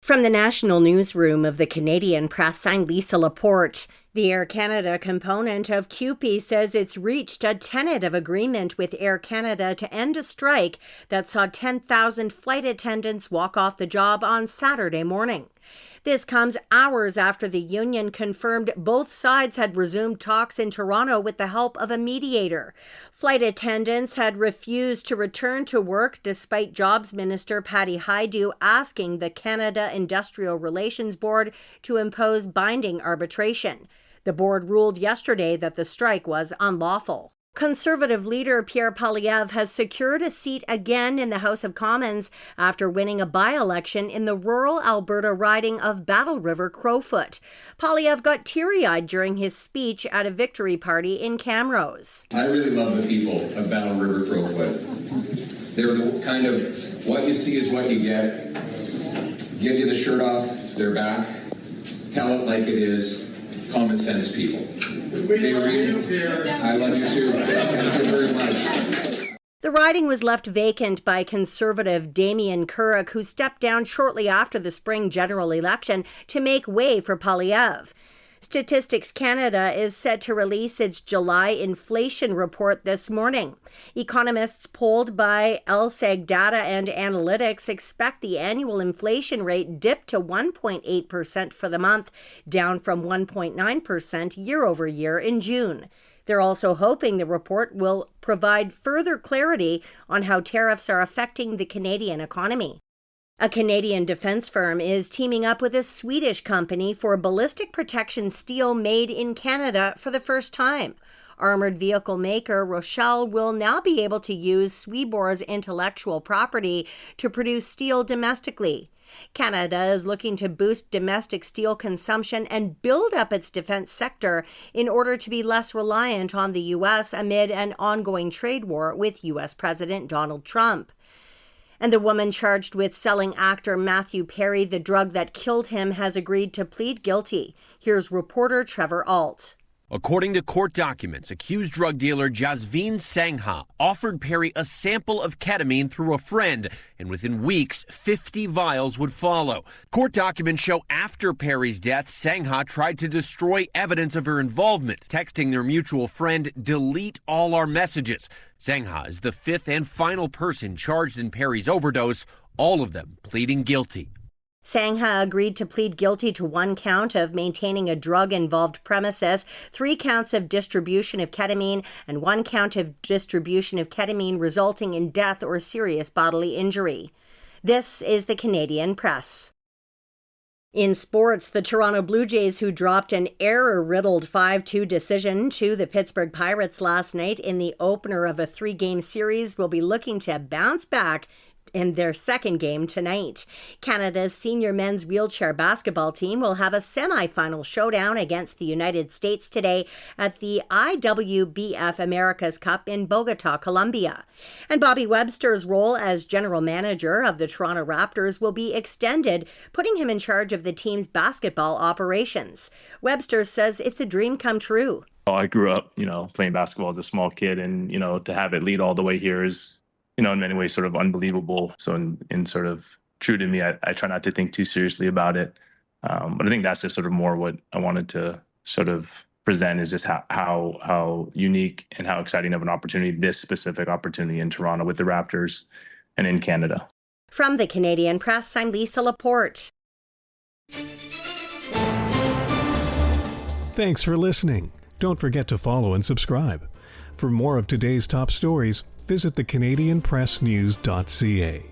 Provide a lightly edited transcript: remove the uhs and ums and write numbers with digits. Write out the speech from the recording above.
From the national newsroom of the Canadian Press, I'm Lisa Laporte. The Air Canada component of CUPE says it's reached a tentative agreement with Air Canada to end a strike that saw 10,000 flight attendants walk off the job on Saturday morning. This comes hours after the union confirmed both sides had resumed talks in Toronto with the help of a mediator. Flight attendants had refused to return to work despite Jobs Minister Patty Hajdu asking the Canada Industrial Relations Board to impose binding arbitration. The board ruled yesterday that the strike was unlawful. Conservative leader Pierre Poilievre has secured a seat again in the House of Commons after winning a by-election in the rural Alberta riding of Battle River Crowfoot. Poilievre got teary-eyed during his speech at a victory party in Camrose. I really love the people of Battle River Crowfoot. They're the kind of, what you see is what you get. Give you the shirt off their back. Tell it like it is. Common sense people. I love you too. Thank you very much. The riding was left vacant by Conservative Damien Currick, who stepped down shortly after the spring general election to make way for Poilievre. Statistics Canada is set to release its July inflation report this morning. Economists polled by LSEG Data and Analytics expect the annual inflation rate dip to 1.8% for the month, down from 1.9% year over year in June. They're also hoping the report will provide further clarity on how tariffs are affecting the Canadian economy. A Canadian defense firm is teaming up with a Swedish company for ballistic protection steel made in Canada for the first time. Armored vehicle maker Rochelle will now be able to use Swebor's intellectual property to produce steel domestically. Canada is looking to boost domestic steel consumption and build up its defense sector in order to be less reliant on the U.S. amid an ongoing trade war with U.S. President Donald Trump. And the woman charged with selling actor Matthew Perry the drug that killed him has agreed to plead guilty. Here's reporter Trevor Alt. According to court documents, accused drug dealer Jasveen Sangha offered Perry a sample of ketamine through a friend, and within weeks, 50 vials would follow. Court documents show after Perry's death, Sangha tried to destroy evidence of her involvement, texting their mutual friend, "Delete all our messages." Sangha is the fifth and final person charged in Perry's overdose, all of them pleading guilty. Sangha agreed to plead guilty to 1 count of maintaining a drug-involved premises, 3 counts of distribution of ketamine, and 1 count of distribution of ketamine resulting in death or serious bodily injury. This is the Canadian Press. In sports, the Toronto Blue Jays, who dropped an error-riddled 5-2 decision to the Pittsburgh Pirates last night in the opener of a 3-game series, will be looking to bounce back in their second game tonight. Canada's senior men's wheelchair basketball team will have a semi-final showdown against the United States today at the IWBF America's Cup in Bogota, Colombia. And Bobby Webster's role as general manager of the Toronto Raptors will be extended, putting him in charge of the team's basketball operations. Webster says it's a dream come true. I grew up, playing basketball as a small kid, and, to have it lead all the way here is, in many ways sort of unbelievable. So in sort of true to me, I try not to think too seriously about it. But I think that's just sort of more what I wanted to sort of present, is just how unique and how exciting of an opportunity this specific opportunity in Toronto with the Raptors and in Canada. From the Canadian Press, I'm Lisa Laporte. Thanks for listening. Don't forget to follow and subscribe. For more of today's top stories, visit thecanadianpressnews.ca.